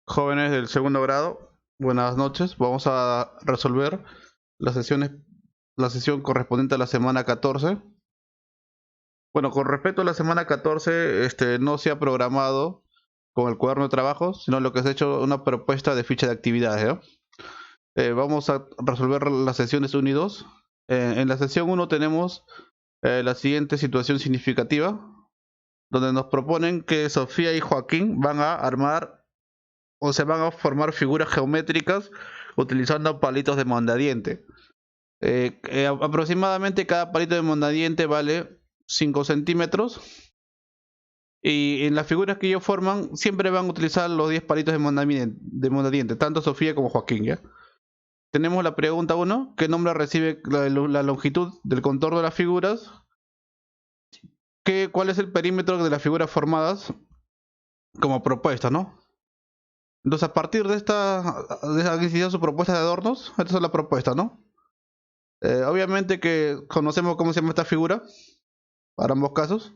Jóvenes del segundo grado, buenas noches. Vamos a resolver las sesiones, la sesión correspondiente a la semana 14. Bueno, con respecto a la semana 14, no se ha programado con el cuaderno de trabajo, sino lo que se ha hecho una propuesta de ficha de actividades, ¿ya? Vamos a resolver las sesiones 1 y 2. En la sesión 1 tenemos la siguiente situación significativa, donde nos proponen que Sofía y Joaquín van a armar o se van a formar figuras geométricas utilizando palitos de mondadiente. Aproximadamente cada palito de mondadiente vale 5 centímetros y en las figuras que ellos forman siempre van a utilizar los 10 palitos de mondadiente, tanto Sofía como Joaquín, ¿ya? Tenemos la pregunta 1, ¿qué nombre recibe la longitud del contorno de las figuras? ¿Cuál es el perímetro de las figuras formadas como propuesta, no? Entonces, a partir de esta su propuesta de adornos, esta es la propuesta, ¿no? Obviamente que conocemos cómo se llama esta figura para ambos casos.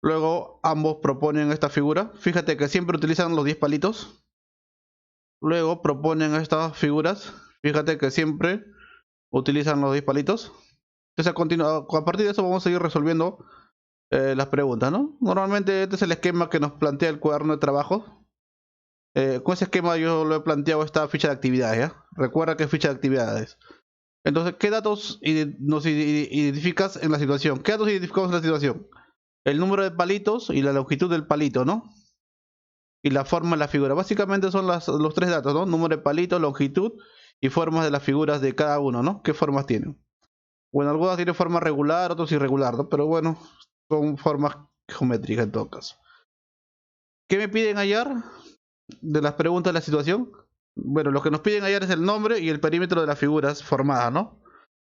Luego ambos proponen esta figura. Fíjate que siempre utilizan los 10 palitos. Luego proponen estas figuras. Fíjate que siempre utilizan los 10 palitos. Entonces a partir de eso vamos a ir resolviendo las preguntas, ¿no? Normalmente este es el esquema que nos plantea el cuaderno de trabajo. Con ese esquema yo lo he planteado esta ficha de actividades, ¿ya? Recuerda que es ficha de actividades. Entonces, ¿qué datos nos identificas en la situación? ¿Qué datos identificamos en la situación? El número de palitos y la longitud del palito, ¿no? Y la forma de la figura. Básicamente son los tres datos, ¿no? Número de palitos, longitud y formas de las figuras de cada uno, ¿no? ¿Qué formas tienen? Bueno, algunas tienen forma regular, otros irregular, ¿no? Pero bueno, son formas geométricas en todo caso. ¿Qué me piden hallar de las preguntas de la situación? Bueno, lo que nos piden hallar es el nombre y el perímetro de las figuras formadas, ¿no?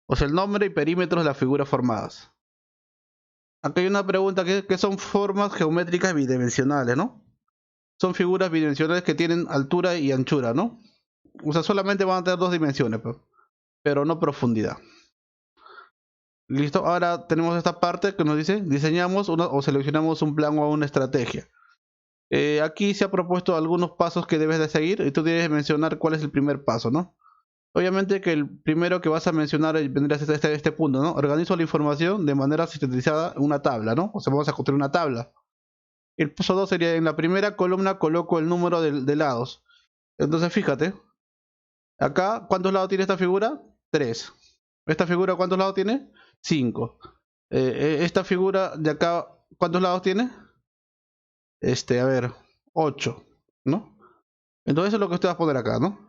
O sea, el nombre y perímetros de las figuras formadas. Aquí hay una pregunta que son formas geométricas bidimensionales, ¿no? Son figuras bidimensionales que tienen altura y anchura, ¿no? O sea, solamente van a tener 2 dimensiones, pero no profundidad. Listo, ahora tenemos esta parte que nos dice, diseñamos o seleccionamos un plan o una estrategia. Aquí se ha propuesto algunos pasos que debes de seguir y tú debes mencionar cuál es el primer paso, ¿no? Obviamente que el primero que vas a mencionar vendría a ser este punto, ¿no? Organizo la información de manera sistematizada en una tabla, ¿no? O sea, vamos a construir una tabla. El paso 2 sería en la primera columna coloco el número de lados. Entonces fíjate, acá, ¿cuántos lados tiene esta figura? 3. ¿Esta figura cuántos lados tiene? 5. Esta figura de acá, ¿cuántos lados tiene? A ver, 8, ¿no? Entonces eso es lo que usted va a poner acá, ¿no?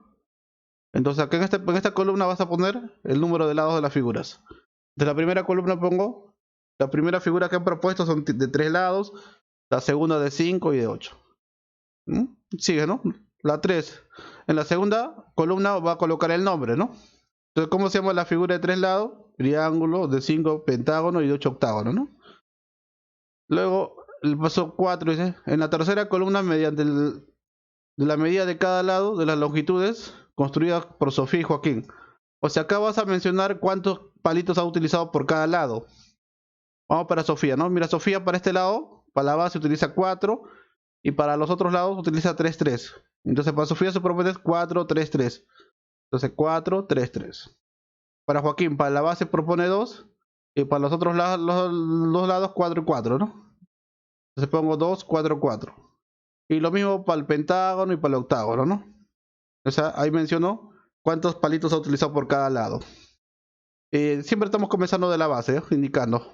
Entonces acá en esta columna vas a poner el número de lados de las figuras. De la primera columna pongo, la primera figura que han propuesto son de 3 lados, la segunda de 5 y de 8. Sigue, ¿no? La 3. En la segunda columna va a colocar el nombre, ¿no? Entonces, ¿cómo se llama la figura de 3 lados? Triángulo, de 5 pentágono y de 8 octágono, ¿no? Luego, el paso 4 dice, en la tercera columna, mediante de la medida de cada lado de las longitudes construidas por Sofía y Joaquín. O sea, acá vas a mencionar cuántos palitos ha utilizado por cada lado. Vamos para Sofía, ¿no? Mira, Sofía para este lado, para la base utiliza 4 y para los otros lados utiliza 3, 3. Entonces para Sofía su promedio es 4, 3, 3. Entonces 4, 3, 3. Para Joaquín, para la base propone 2 y para los otros lados, los lados 4 y 4, ¿no? Entonces pongo 2, 4, 4. Y lo mismo para el pentágono y para el octágono, ¿no? O sea, ahí menciono cuántos palitos ha utilizado por cada lado. Siempre estamos comenzando de la base, ¿eh? Indicando.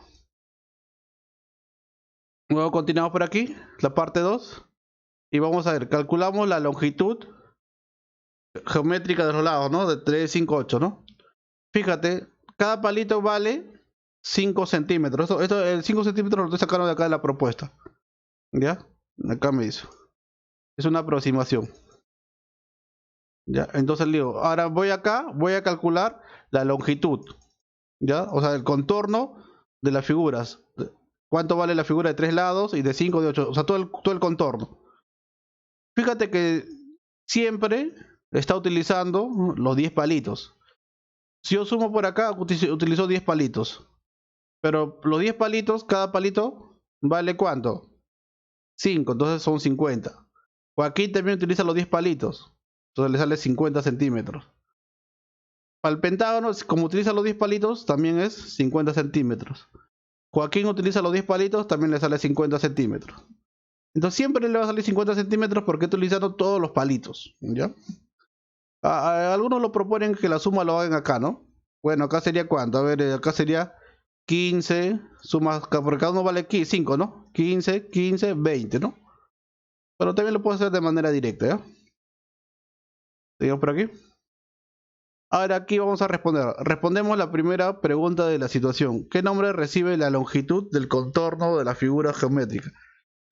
Luego continuamos por aquí, la parte 2. Y vamos a ver, calculamos la longitud geométrica de los lados, ¿no? De 3, 5, 8, ¿no? Fíjate, cada palito vale 5 centímetros. El 5 centímetros lo estoy sacando de acá de la propuesta. ¿Ya? Acá me hizo. Es una aproximación. ¿Ya? Entonces digo, ahora voy acá, voy a calcular la longitud. ¿Ya? O sea, el contorno de las figuras. ¿Cuánto vale la figura de 3 lados y de 5, de 8? O sea, todo el contorno. Fíjate que siempre está utilizando los 10 palitos. Si yo sumo por acá, utilizo 10 palitos. Pero los 10 palitos, cada palito vale ¿cuánto? 5, entonces son 50. Joaquín también utiliza los 10 palitos. Entonces le sale 50 centímetros. Para el pentágono, como utiliza los 10 palitos, también es 50 centímetros. Joaquín utiliza los 10 palitos, también le sale 50 centímetros. Entonces siempre le va a salir 50 centímetros porque está utilizando todos los palitos. ¿Ya? Algunos lo proponen que la suma lo hagan acá, ¿no? Bueno, acá sería cuánto. A ver, acá sería 15, sumas, porque cada uno vale 5, ¿no? 15, 15, 20, ¿no? Pero también lo puedo hacer de manera directa, ¿ya? Seguimos por aquí. Ahora aquí vamos a responder. Respondemos la primera pregunta de la situación. ¿Qué nombre recibe la longitud del contorno de la figura geométrica?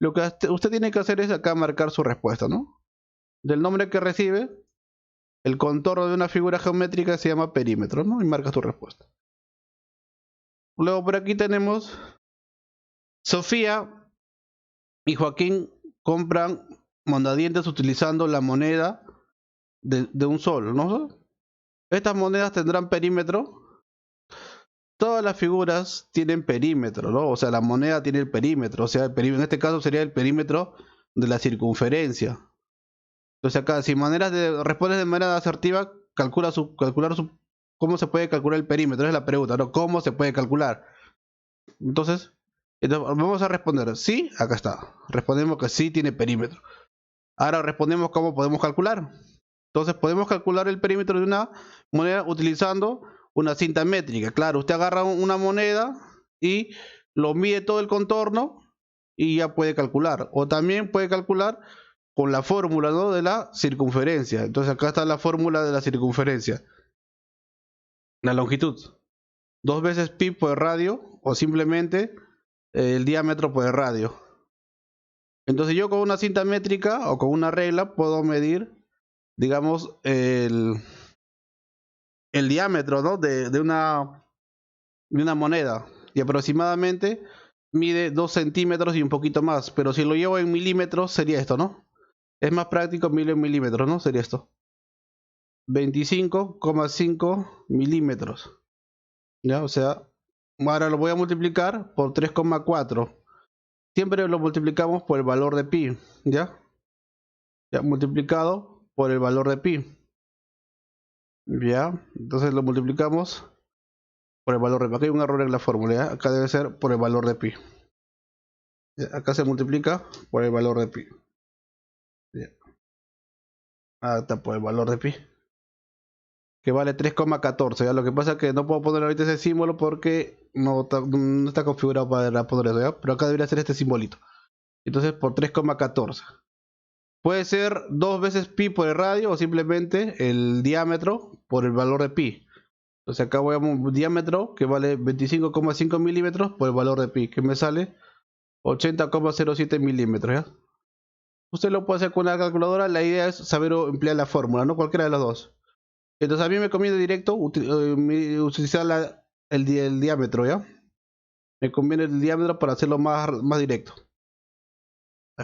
Lo que usted tiene que hacer es acá marcar su respuesta, ¿no? Del nombre que recibe, el contorno de una figura geométrica se llama perímetro, ¿no? Y marcas tu respuesta. Luego por aquí tenemos Sofía y Joaquín compran mondadientes utilizando la moneda de un sol, ¿no? Estas monedas tendrán perímetro. Todas las figuras tienen perímetro, ¿no? O sea, la moneda tiene el perímetro. O sea, en este caso sería el perímetro de la circunferencia. Entonces acá, si respondes de manera asertiva, cómo se puede calcular el perímetro. Es la pregunta, ¿no? ¿Cómo se puede calcular? Entonces vamos a responder sí, acá está. Respondemos que sí tiene perímetro. Ahora respondemos cómo podemos calcular. Entonces podemos calcular el perímetro de una moneda utilizando una cinta métrica. Claro, usted agarra una moneda y lo mide todo el contorno y ya puede calcular. O también puede calcular con la fórmula, ¿no?, de la circunferencia. Entonces acá está la fórmula de la circunferencia. La longitud. 2 veces pi por radio o simplemente el diámetro por el radio. Entonces yo con una cinta métrica o con una regla puedo medir, digamos, el diámetro, ¿no?, de una moneda. Y aproximadamente mide 2 centímetros y un poquito más. Pero si lo llevo en milímetros sería esto, ¿no? Es más práctico en milímetros, ¿no? Sería esto. 25,5 milímetros. ¿Ya? O sea, ahora lo voy a multiplicar por 3,4. Siempre lo multiplicamos por el valor de pi. ¿Ya? Ya, multiplicado por el valor de pi. Ya, entonces lo multiplicamos por el valor de pi. Acá hay un error en la fórmula, ¿ya? Acá debe ser por el valor de pi. ¿Ya? Acá se multiplica por el valor de pi. ¿Ya? Acá está por el valor de pi, que vale 3,14. ¿Ya? Lo que pasa es que no puedo poner ahorita ese símbolo porque no está configurado para poner eso, ¿ya? Pero acá debería ser este simbolito. Entonces por 3,14. Puede ser 2 veces pi por el radio o simplemente el diámetro por el valor de pi. Entonces acá voy a un diámetro que vale 25,5 milímetros por el valor de pi, que me sale 80,07 milímetros. ¿Ya? Usted lo puede hacer con una calculadora. La idea es saber emplear la fórmula, no cualquiera de los dos. Entonces a mí me conviene directo utilizar el diámetro, ¿ya? Me conviene el diámetro para hacerlo más directo.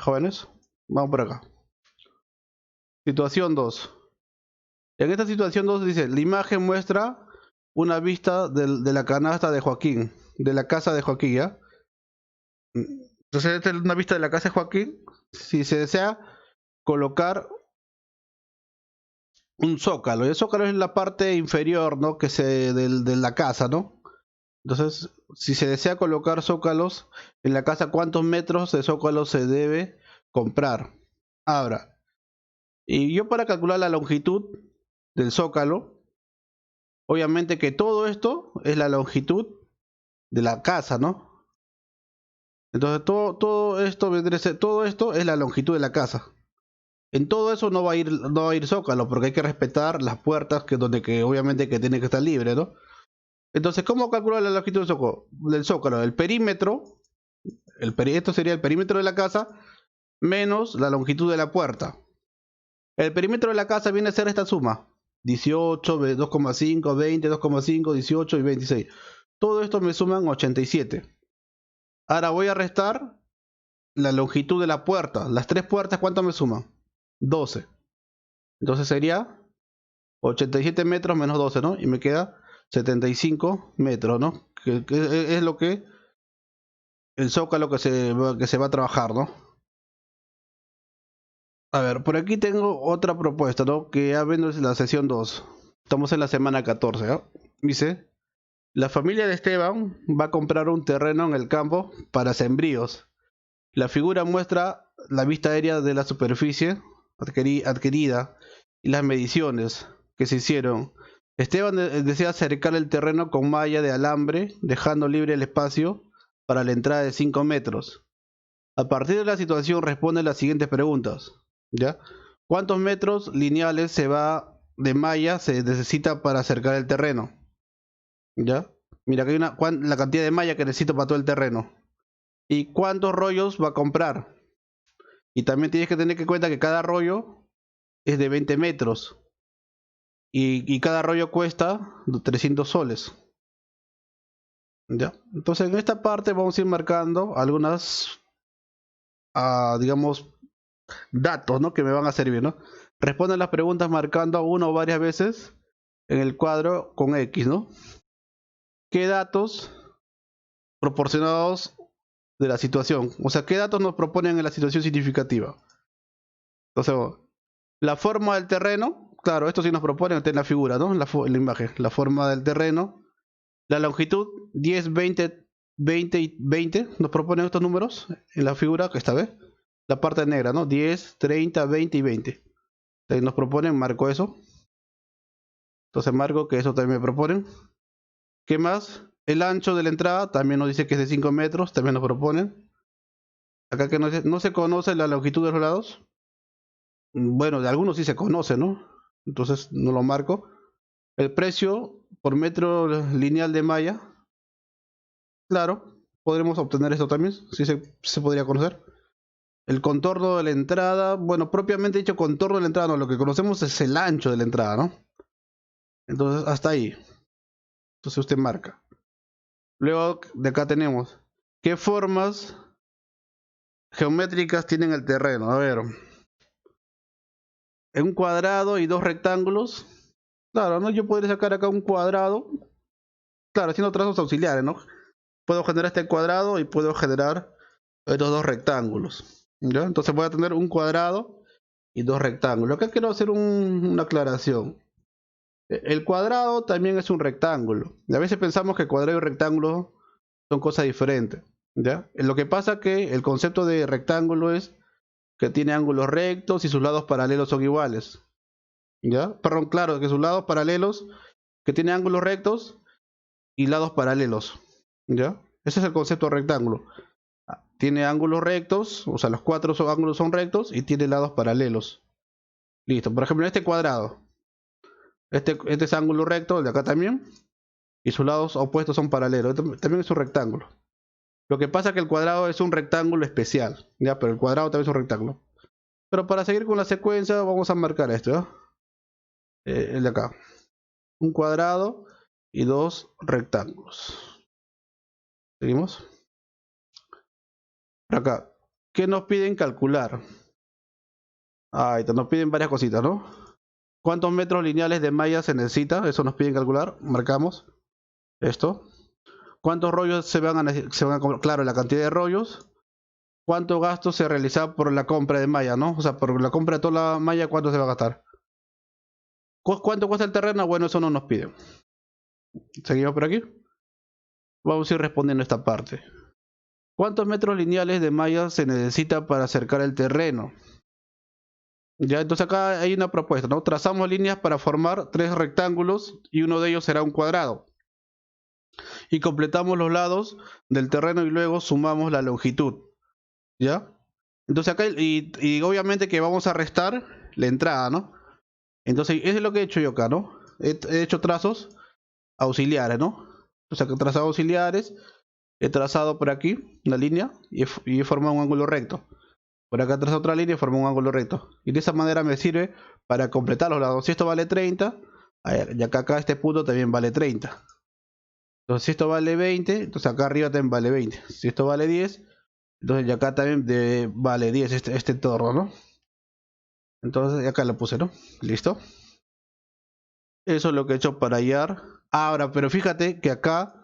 Jóvenes, vamos por acá. Situación 2. En esta situación 2 dice, la imagen muestra una vista de la canasta de Joaquín, de la casa de Joaquín, ¿ya? Entonces esta es una vista de la casa de Joaquín. Si se desea colocar un zócalo, y el zócalo es la parte inferior, ¿no?, de la casa, ¿no? Entonces, si se desea colocar zócalos en la casa, ¿cuántos metros de zócalo se debe comprar? Ahora, y yo para calcular la longitud del zócalo, obviamente que todo esto es la longitud de la casa, ¿no? Entonces todo esto es la longitud de la casa. En todo eso no va a ir zócalo, porque hay que respetar las puertas que obviamente que tiene que estar libre, ¿no? Entonces, ¿cómo calcular la longitud del zócalo? El perímetro, esto sería el perímetro de la casa menos la longitud de la puerta. El perímetro de la casa viene a ser esta suma: 18, 2,5, 20, 2,5, 18 y 26. Todo esto me suman 87. Ahora voy a restar la longitud de la puerta. Las tres puertas, ¿cuánto me suman? 12. Entonces sería 87 metros menos 12, ¿no? Y me queda 75 metros, ¿no? Que es lo que el zócalo que se va a trabajar, ¿no? A ver, por aquí tengo otra propuesta, ¿no? Que ya ven en la sesión 2. Estamos en la semana 14, ¿no? Dice, la familia de Esteban va a comprar un terreno en el campo para sembríos. La figura muestra la vista aérea de la superficie adquirida y las mediciones que se hicieron. Esteban desea cercar el terreno con malla de alambre, dejando libre el espacio para la entrada de 5 metros. A partir de la situación responde las siguientes preguntas. ¿Ya? ¿Cuántos metros lineales de malla se necesita para cercar el terreno? ¿Ya? Mira, que hay la cantidad de malla que necesito para todo el terreno. ¿Y cuántos rollos va a comprar? Y también tienes que tener en cuenta que cada rollo es de 20 metros. Y cada rollo cuesta 300 soles. ¿Ya? Entonces en esta parte vamos a ir marcando algunas, digamos, datos, ¿no? Que me van a servir, ¿no? Responden las preguntas marcando una o varias veces en el cuadro con X, ¿no? ¿Qué datos proporcionados de la situación? O sea, ¿qué datos nos proponen en la situación significativa? Entonces, la forma del terreno, claro, esto sí nos propone en la figura, ¿no? En la imagen, la forma del terreno, la longitud 10, 20, 20 y 20, nos proponen estos números en la figura que esta vez, la parte negra, ¿no? 10, 30, 20 y 20. Entonces nos proponen, marco eso. Entonces marco que eso también me proponen. ¿Qué más? El ancho de la entrada también nos dice que es de 5 metros, también nos proponen. Acá que no se conoce la longitud de los lados. Bueno, de algunos sí se conoce, ¿no? Entonces no lo marco. El precio por metro lineal de malla. Claro, podremos obtener esto también, sí se podría conocer. El contorno de la entrada, bueno, propiamente dicho contorno de la entrada, no, lo que conocemos es el ancho de la entrada, ¿no? Entonces, hasta ahí. Entonces usted marca. Luego de acá tenemos, ¿qué formas geométricas tienen el terreno? A ver, un cuadrado y dos rectángulos. Claro, ¿no? Yo podría sacar acá un cuadrado. Claro, haciendo trazos auxiliares, ¿no? Puedo generar este cuadrado y puedo generar estos dos rectángulos. ¿Ya? Entonces voy a tener un cuadrado y dos rectángulos. Acá quiero hacer una aclaración. El cuadrado también es un rectángulo. Y a veces pensamos que cuadrado y rectángulo son cosas diferentes. ¿Ya? Lo que pasa es que el concepto de rectángulo es que tiene ángulos rectos y sus lados paralelos son iguales. ¿Ya? Perdón, claro, que sus lados paralelos, que tiene ángulos rectos y lados paralelos. ¿Ya? Ese es el concepto de rectángulo. Tiene ángulos rectos, o sea, los cuatro ángulos son rectos y tiene lados paralelos. Listo. Por ejemplo, en este cuadrado, este es ángulo recto, el de acá también, y sus lados opuestos son paralelos. Este también es un rectángulo. Lo que pasa es que el cuadrado es un rectángulo especial, ¿ya? Pero el cuadrado también es un rectángulo. Pero para seguir con la secuencia, vamos a marcar esto, ¿ya? El de acá. Un cuadrado y dos rectángulos. ¿Seguimos? Por acá. ¿Qué nos piden calcular? Ahí nos piden varias cositas, ¿no? ¿Cuántos metros lineales de malla se necesita? Eso nos piden calcular. Marcamos esto. ¿Cuántos rollos se van a comprar? Claro, la cantidad de rollos. ¿Cuánto gasto se realiza por la compra de malla, no? O sea, por la compra de toda la malla, ¿cuánto se va a gastar? ¿Cuánto cuesta el terreno? Bueno, eso no nos piden. Seguimos por aquí. Vamos a ir respondiendo esta parte. ¿Cuántos metros lineales de malla se necesita para acercar el terreno? Ya, entonces acá hay una propuesta, ¿no? Trazamos líneas para formar tres rectángulos y uno de ellos será un cuadrado. Y completamos los lados del terreno y luego sumamos la longitud. ¿Ya? Entonces acá, y obviamente que vamos a restar la entrada, ¿no? Entonces, eso es lo que he hecho yo acá, ¿no? He hecho trazos auxiliares, ¿no? Entonces acá he trazado auxiliares, he trazado por aquí una línea y he formado un ángulo recto. Por acá trazo otra línea y formo un ángulo recto. Y de esa manera me sirve para completar los lados. Si esto vale 30, y acá este punto también vale 30. Entonces si esto vale 20, entonces acá arriba también vale 20. Si esto vale 10, entonces ya acá también vale 10 este entorno, ¿no? Entonces acá lo puse, ¿no? Listo. Eso es lo que he hecho para hallar. Ahora, pero fíjate que acá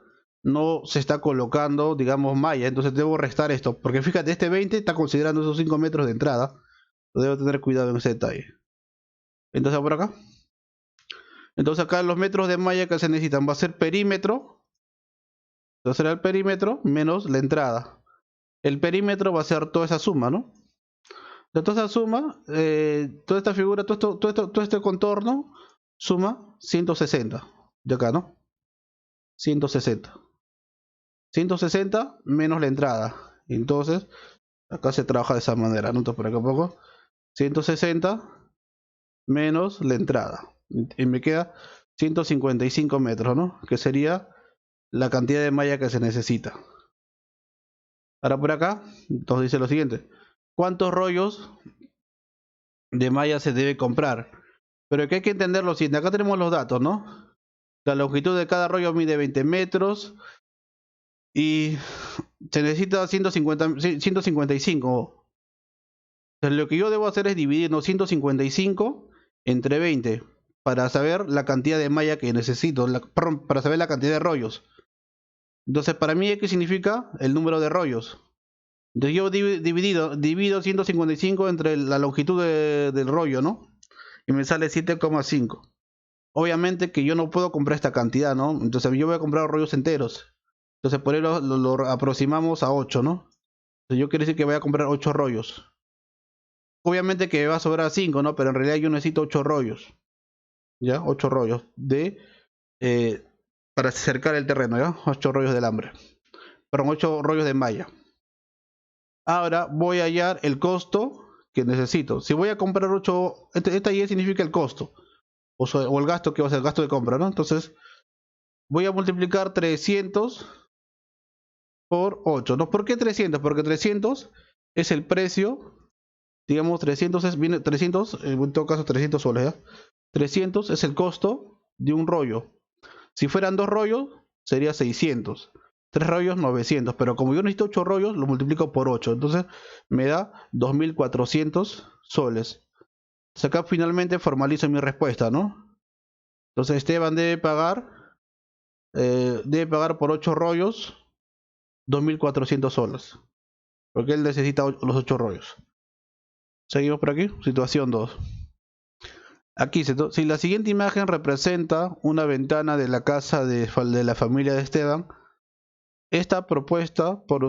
no se está colocando, digamos, malla. Entonces debo restar esto. Porque fíjate, este 20 está considerando esos 5 metros de entrada. Debo tener cuidado en ese detalle. Entonces por acá. Entonces acá los metros de malla que se necesitan va a ser perímetro. Entonces será el perímetro menos la entrada. El perímetro va a ser toda esa suma, ¿no? De toda esa suma, toda esta figura, todo este contorno, suma 160. De acá, ¿no? 160. 160 menos la entrada. Entonces, acá se trabaja de esa manera, ¿no? Entonces por acá un poco. 160 menos la entrada. Y me queda 155 metros, ¿no? Que sería la cantidad de malla que se necesita. Ahora por acá, entonces dice lo siguiente. ¿Cuántos rollos de malla se debe comprar? Pero que hay que entender lo siguiente. Acá tenemos los datos, ¿no? La longitud de cada rollo mide 20 metros. Y se necesita 155. Entonces, lo que yo debo hacer es dividir los 155 entre 20 para saber la cantidad de malla que necesito, para saber la cantidad de rollos. Entonces, para mí, ¿qué significa el número de rollos? Entonces, yo divido 155 entre la longitud del rollo, ¿no? Y me sale 7,5. Obviamente que yo no puedo comprar esta cantidad, ¿no? Entonces, yo voy a comprar rollos enteros. Entonces, por eso lo aproximamos a 8, ¿no? Entonces, yo quiero decir que voy a comprar 8 rollos. Obviamente que me va a sobrar 5, ¿no? Pero en realidad yo necesito 8 rollos. ¿Ya? 8 rollos para cercar el terreno, ¿ya? 8 rollos de alambre. Perdón, 8 rollos de malla. Ahora voy a hallar el costo que necesito. Si voy a comprar 8, esta Y significa el costo. O el gasto que va a ser el gasto de compra, ¿no? Entonces voy a multiplicar 300 por 8, ¿no? ¿Por qué 300? Porque 300 es el precio. Digamos 300 viene 300, en todo caso 300 soles, ¿ya? 300 es el costo de un rollo. Si fueran 2 rollos, sería 600. 3 rollos, 900. Pero como yo necesito 8 rollos, lo multiplico por 8. Entonces me da 2400 soles. Entonces acá finalmente formalizo mi respuesta, ¿no? Entonces Esteban debe pagar por 8 rollos 2400 soles. Porque él necesita los 8 rollos. Seguimos por aquí. Situación 2. Aquí, si la siguiente imagen representa una ventana de la casa de la familia de Esteban, está propuesta por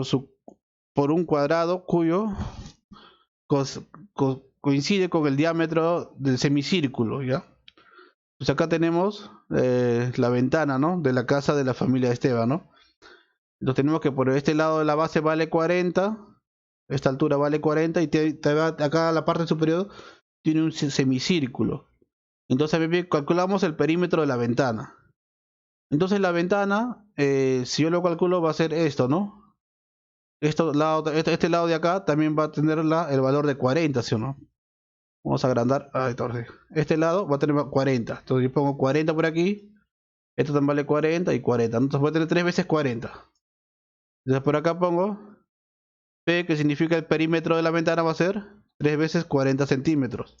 un cuadrado cuyo coincide con el diámetro del semicírculo, ¿ya? Pues acá tenemos la ventana, ¿no? De la casa de la familia de Esteban, ¿no? Entonces tenemos que por este lado de la base vale 40, esta altura vale 40 y acá la parte superior tiene un semicírculo. Entonces calculamos el perímetro de la ventana. Entonces la ventana, si yo lo calculo, va a ser esto, ¿no? Este lado de acá también va a tener el valor de 40, ¿sí o no? Vamos a agrandar. Este lado va a tener 40. Entonces yo pongo 40 por aquí. Esto también vale 40 y 40. Entonces voy a tener 3 veces 40. Entonces por acá pongo P, que significa el perímetro de la ventana va a ser 3 veces 40 centímetros.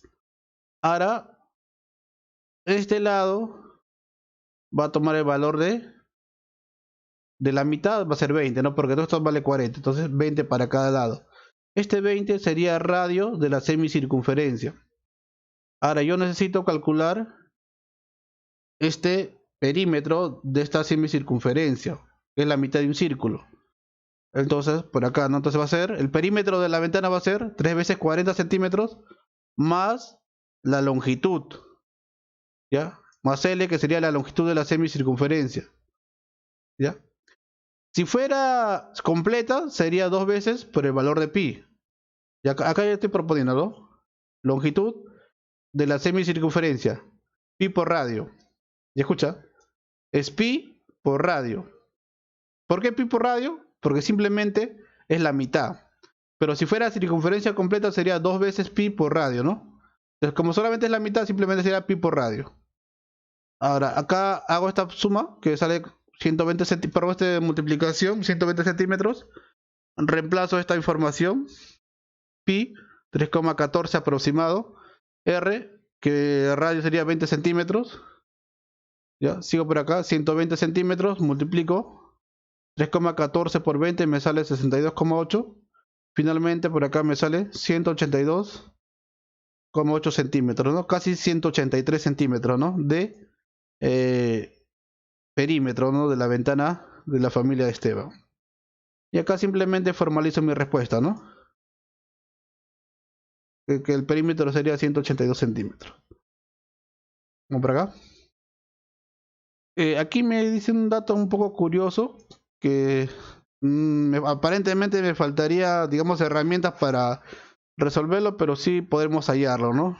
Ahora, este lado va a tomar el valor de la mitad, va a ser 20, ¿no? Porque todo esto vale 40. Entonces 20 para cada lado. Este 20 sería el radio de la semicircunferencia. Ahora yo necesito calcular este perímetro de esta semicircunferencia, que es la mitad de un círculo. Entonces, por acá, ¿no? Entonces va a ser, el perímetro de la ventana va a ser 3 veces 40 centímetros más la longitud, ¿ya? Más L, que sería la longitud de la semicircunferencia, ¿ya? Si fuera completa, sería 2 veces por el valor de pi. Y acá ya estoy proponiendo, ¿no? Longitud de la semicircunferencia, pi por radio. Y escucha, es pi por radio. ¿Por qué pi por radio? Porque simplemente es la mitad. Pero si fuera circunferencia completa sería 2 veces pi por radio, ¿no? Entonces, como solamente es la mitad, simplemente sería pi por radio. Ahora, acá hago esta suma que sale 120 centímetros, por esta multiplicación, 120 centímetros. Reemplazo esta información, pi, 3,14 aproximado, r, que radio sería 20 centímetros. Ya, sigo por acá, 120 centímetros, multiplico 3,14 por 20 me sale 62,8. Finalmente por acá me sale 182 1,8 centímetros, ¿no? Casi 183 centímetros, ¿no? De perímetro, ¿no? De la ventana de la familia de Esteban. Y acá simplemente formalizo mi respuesta, ¿no? Que el perímetro sería 182 centímetros. Vamos por acá. Aquí me dice un dato un poco curioso que aparentemente me faltaría, digamos, herramientas para resolverlo, pero sí podemos hallarlo, ¿no?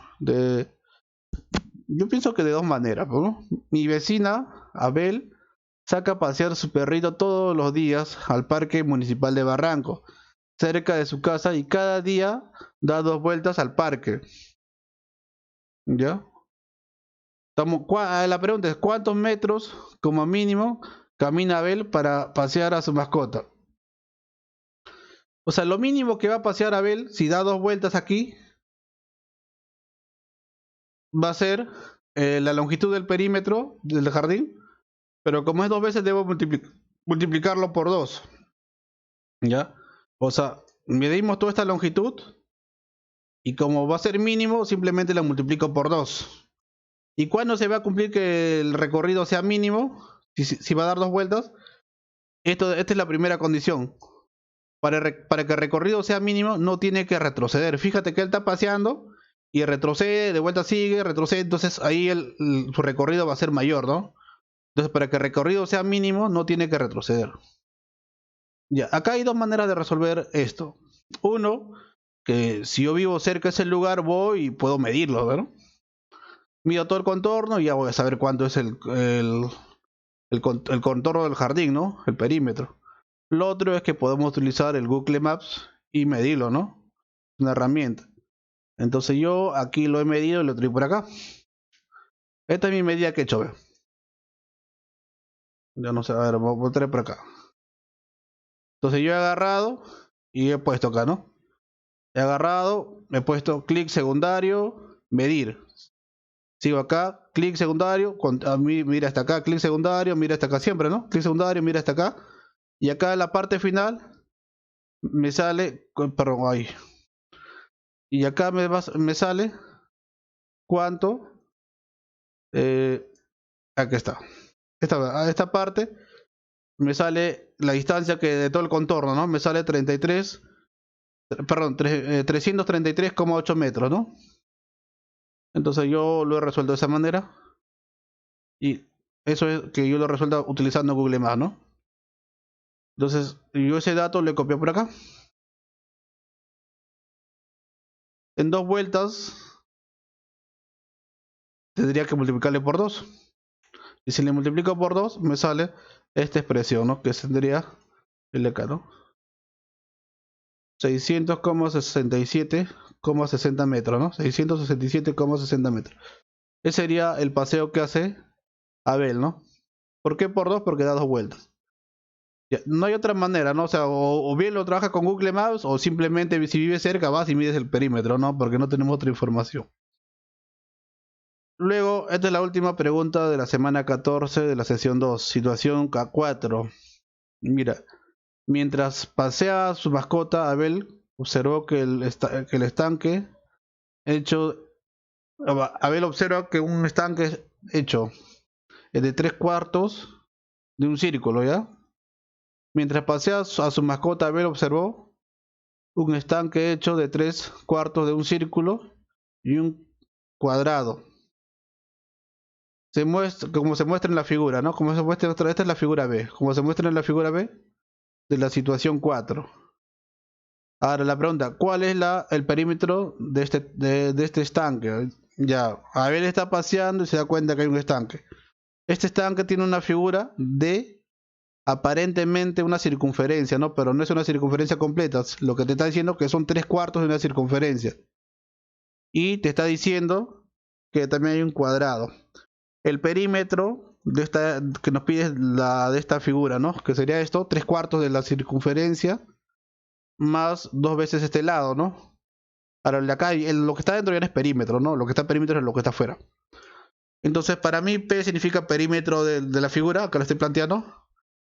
Yo pienso que de dos maneras, ¿no? Mi vecina, Abel, saca a pasear a su perrito todos los días al Parque Municipal de Barranco, cerca de su casa, y cada día da 2 vueltas al parque. ¿Ya? La pregunta es, ¿cuántos metros como mínimo camina Abel para pasear a su mascota? O sea, lo mínimo que va a pasear Abel, si da 2 vueltas aquí, va a ser la longitud del perímetro del jardín, pero como es 2 veces, debo multiplicarlo por 2. ¿Ya? O sea, medimos toda esta longitud y como va a ser mínimo, simplemente la multiplico por 2. ¿Y cuándo se va a cumplir que el recorrido sea mínimo? Si va a dar 2 vueltas. Esta es la primera condición. Para que el recorrido sea mínimo, no tiene que retroceder. Fíjate que él está paseando y retrocede, de vuelta sigue, retrocede. Entonces ahí su recorrido va a ser mayor, ¿no? Entonces, para que el recorrido sea mínimo, no tiene que retroceder. Ya, acá hay dos maneras de resolver esto. Uno, que si yo vivo cerca de ese lugar, voy y puedo medirlo, ¿verdad? Mido todo el contorno y ya voy a saber cuánto es el contorno del jardín, ¿no? El perímetro. Lo otro es que podemos utilizar el Google Maps y medirlo, ¿no? Una herramienta. Entonces yo aquí lo he medido y lo traigo por acá. Esta es mi medida que he hecho, ¿ve? Ya no sé, a ver, voy a traer por acá. Entonces yo he agarrado y he puesto acá, ¿no? He agarrado, he puesto clic secundario, medir. Sigo acá, clic secundario, a mí, mira hasta acá, clic secundario, mira hasta acá siempre, ¿no? Clic secundario, mira hasta acá. Y acá en la parte final me sale, perdón, ahí. Y acá me sale cuánto, aquí está. Esta parte me sale la distancia que de todo el contorno, ¿no? Me sale 33, perdón, 333,8 metros, ¿no? Entonces yo lo he resuelto de esa manera. Y eso es que yo lo resuelta utilizando Google Maps, ¿no? Entonces yo ese dato le copio por acá. En 2 vueltas tendría que multiplicarle por 2. Y si le multiplico por 2, me sale esta expresión, ¿no? Que tendría el de acá, ¿no? 600,67,60 metros, ¿no? 667,60 metros. Ese sería el paseo que hace Abel, ¿no? ¿Por qué por 2? Porque da 2 vueltas. Ya, no hay otra manera, ¿no? O sea, o bien lo trabajas con Google Maps o simplemente si vives cerca vas y mides el perímetro, ¿no? Porque no tenemos otra información. Luego, esta es la última pregunta de la semana 14 de la sesión 2, situación K4. Mira, mientras pasea su mascota, Abel observó que el estanque hecho... Abel observa que un estanque hecho de 3/4 de un círculo, ¿ya? Mientras pasea a su mascota, Abel observó un estanque hecho de 3/4 de un círculo y un cuadrado. Como se muestra en la figura, ¿no? Como se muestra, esta es la figura B. Como se muestra en la figura B de la situación 4. Ahora la pregunta, ¿cuál es el perímetro de este estanque? Ya, Abel está paseando y se da cuenta que hay un estanque. Este estanque tiene una figura de aparentemente una circunferencia, ¿no? Pero no es una circunferencia completa. Lo que te está diciendo es que son 3/4 de una circunferencia. Y te está diciendo que también hay un cuadrado. El perímetro de esta que nos pide de esta figura, ¿no? Que sería esto, 3/4 de la circunferencia más 2 veces este lado, ¿no? Ahora, de acá, lo que está dentro ya no es perímetro, ¿no? Lo que está en perímetro es lo que está afuera. Entonces, para mí, P significa perímetro de la figura, que lo estoy planteando.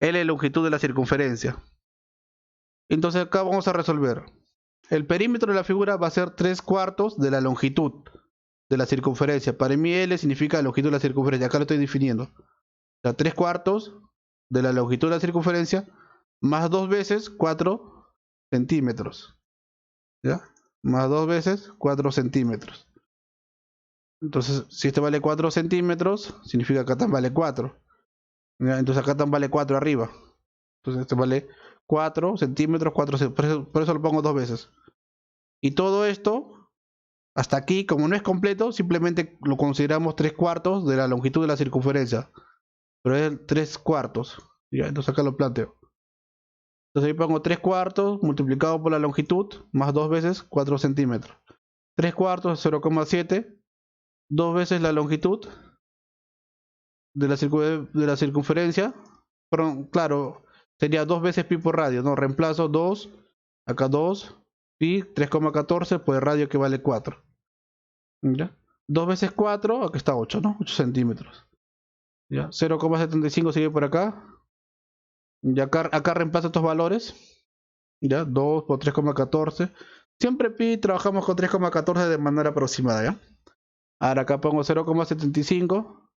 L es longitud de la circunferencia. Entonces, acá vamos a resolver. El perímetro de la figura va a ser 3/4 de la longitud de la circunferencia. Para mí L significa la longitud de la circunferencia. Acá lo estoy definiendo. O sea, 3/4 de la longitud de la circunferencia más 2 veces 4 centímetros. ¿Ya? Más 2 veces 4 centímetros. Entonces, si este vale 4 centímetros, significa que acá también vale 4. ¿Ya? Entonces acá también vale 4 arriba. Entonces este vale 4 centímetros, 4 centímetros. Por eso lo pongo 2 veces. Y todo esto, hasta aquí, como no es completo, simplemente lo consideramos 3/4 de la longitud de la circunferencia. Pero es 3/4. Ya, entonces acá lo planteo. Entonces ahí pongo 3/4 multiplicado por la longitud, más 2 veces 4 centímetros. 3/4 es 0,7. 2 veces la longitud de la circunferencia. Pero, claro, sería 2 veces pi por radio, ¿no? Reemplazo 2, acá 2, pi, 3,14 por el radio que vale 4. ¿Ya? 2 veces 4, acá está 8, ¿no? 8 centímetros. ¿Ya? 0,75 sigue por acá. Y acá reemplazo estos valores. ¿Ya? 2 por 3,14. Siempre pi trabajamos con 3,14 de manera aproximada, ¿ya? Ahora acá pongo 0,75.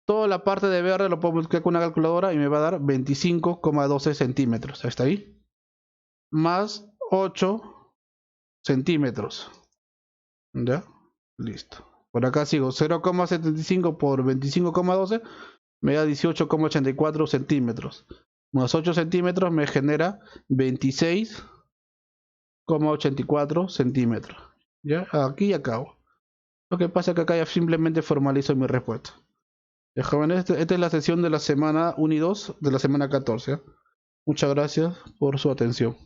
Toda la parte de verde lo puedo multiplicar con una calculadora y me va a dar 25,12 centímetros. ¿Está ahí? Más 8 centímetros. ¿Ya? Listo. Por acá sigo. 0,75 por 25,12 me da 18,84 centímetros. Más 8 centímetros me genera 26,84 centímetros. ¿Ya? Aquí acabo. Lo que pasa es que acá ya simplemente formalizo mi respuesta. Ya, jóvenes, esta es la sesión de la semana 1 y 2 de la semana 14. Muchas gracias por su atención.